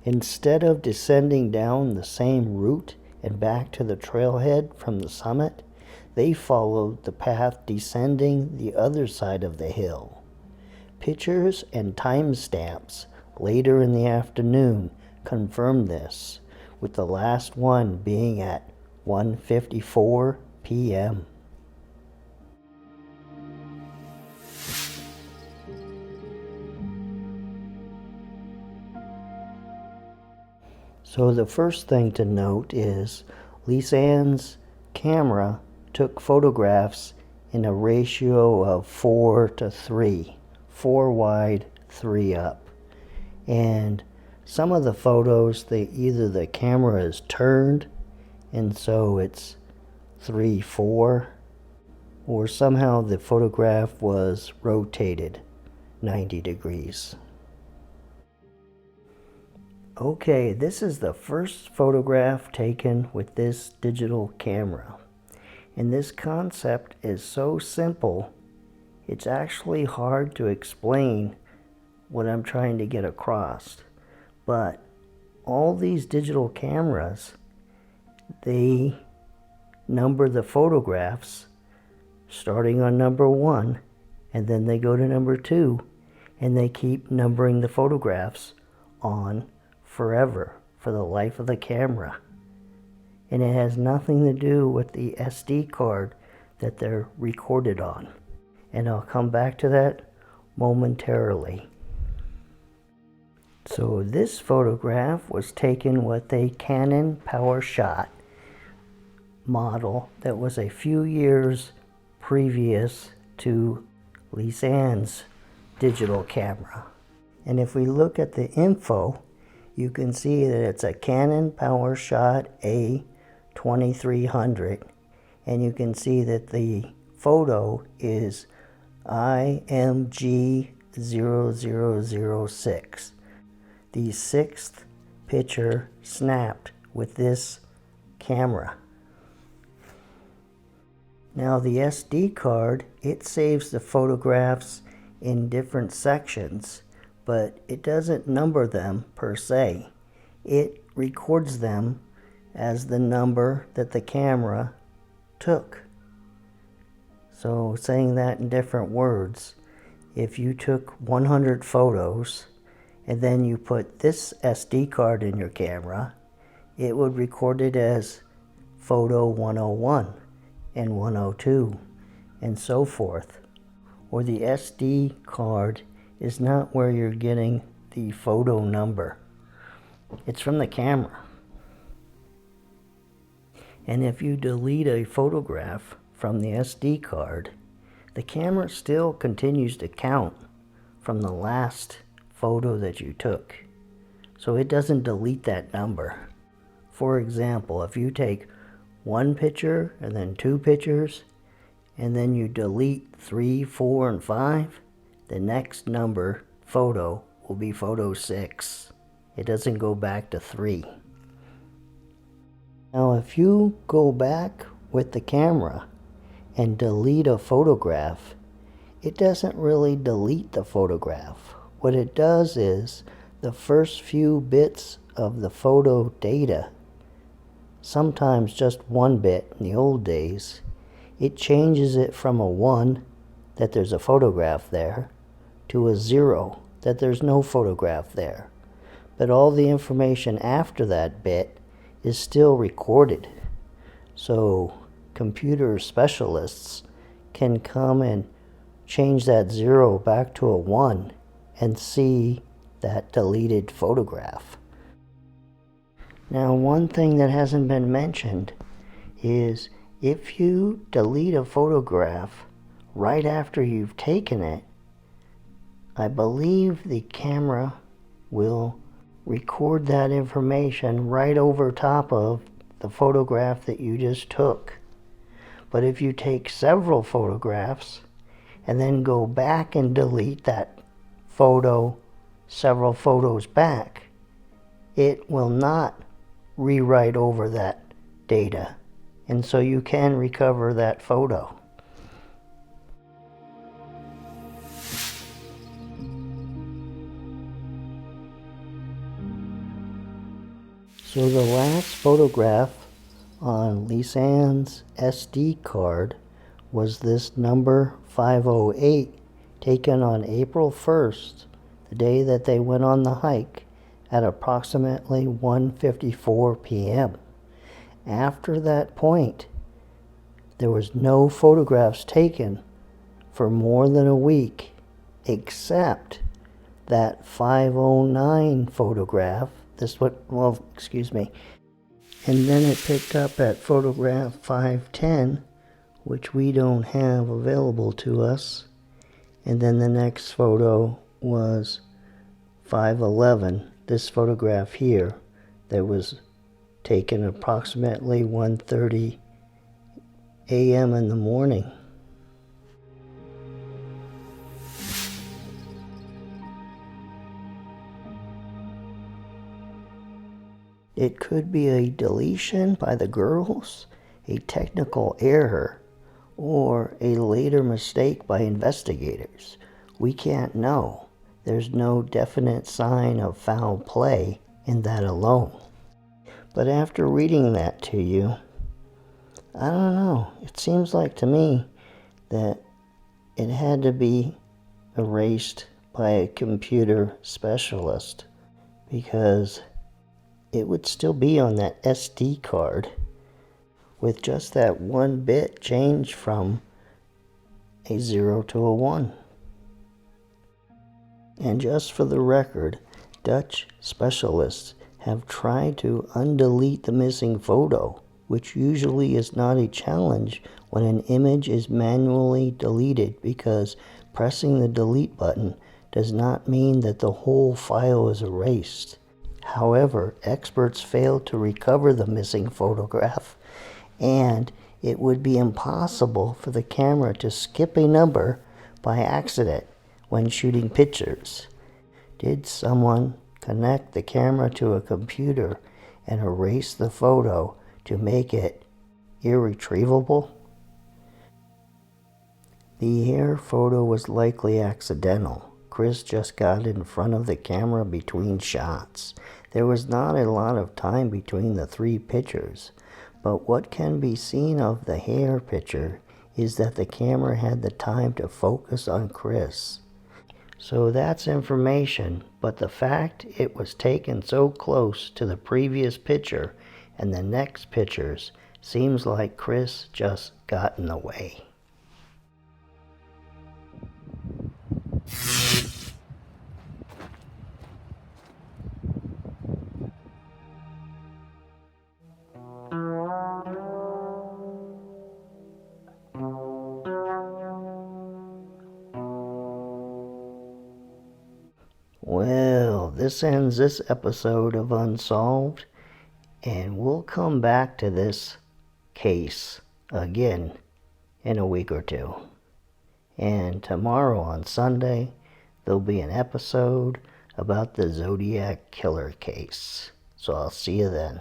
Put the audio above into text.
Instead of descending down the same route and back to the trailhead from the summit, they followed the path descending the other side of the hill. Pictures and timestamps later in the afternoon confirmed this, with the last one being at 1:54 p.m. So the first thing to note is Lisanne's camera took photographs in a ratio of 4:3, 4 wide, 3 up. And some of the photos, either the camera is turned and so it's 3:4, or somehow the photograph was rotated 90 degrees. Okay, this is the first photograph taken with this digital camera. And this concept is so simple, it's actually hard to explain what I'm trying to get across. But all these digital cameras, they number the photographs starting on number 1, and then they go to number 2, and they keep numbering the photographs on forever, for the life of the camera. And it has nothing to do with the SD card that they're recorded on. And I'll come back to that momentarily. So this photograph was taken with a Canon PowerShot model that was a few years previous to Lisanne's digital camera. And if we look at the info, you can see that it's a Canon PowerShot A2300, and you can see that the photo is IMG0006, the 6th picture snapped with this camera. Now the SD card, it saves the photographs in different sections, but it doesn't number them per se. It records them as the number that the camera took. So saying that in different words, if you took 100 photos and then you put this SD card in your camera, it would record it as photo 101 and 102 and so forth. Or the SD card is not where you're getting the photo number. It's from the camera. And if you delete a photograph from the SD card, the camera still continues to count from the last photo that you took. So it doesn't delete that number. For example, if you take 1 picture and then 2 pictures, and then you delete 3, 4, and 5, the next number photo will be photo 6. It doesn't go back to 3. Now if you go back with the camera and delete a photograph, it doesn't really delete the photograph. What it does is the first few bits of the photo data, sometimes just 1 bit in the old days, it changes it from a 1, that there's a photograph there, to a 0, that there's no photograph there. But all the information after that bit is still recorded. So computer specialists can come and change that 0 back to a 1 and see that deleted photograph. Now, one thing that hasn't been mentioned is if you delete a photograph right after you've taken it, I believe the camera will record that information right over top of the photograph that you just took. But if you take several photographs and then go back and delete that photo several photos back, it will not rewrite over that data, and so you can recover that photo. So the last photograph on Lisanne's SD card was this number 508, taken on April 1st, the day that they went on the hike, at approximately 1:54 p.m. After that point, there was no photographs taken for more than a week, except that 509 photograph. And then it picked up at photograph 510, which we don't have available to us. And then the next photo was 511, this photograph here, that was taken approximately 1:30 a.m. in the morning. It could be a deletion by the girls, a technical error, or a later mistake by investigators. We can't know. There's no definite sign of foul play in that alone. But after reading that to you, I don't know. It seems like to me that it had to be erased by a computer specialist, because it would still be on that SD card with just that one bit changed from a 0 to a 1. And just for the record, Dutch specialists have tried to undelete the missing photo, which usually is not a challenge when an image is manually deleted, because pressing the delete button does not mean that the whole file is erased. However, experts failed to recover the missing photograph, and it would be impossible for the camera to skip a number by accident when shooting pictures. Did someone connect the camera to a computer and erase the photo to make it irretrievable? The hair photo was likely accidental. Chris just got in front of the camera between shots. There was not a lot of time between the three pictures, but what can be seen of the hair picture is that the camera had the time to focus on Chris. So that's information, but the fact it was taken so close to the previous picture and the next pictures seems like Chris just got in the way. Well, this ends this episode of Unsolved, and we'll come back to this case again in a week or two. And tomorrow on Sunday, there'll be an episode about the Zodiac Killer case. So I'll see you then.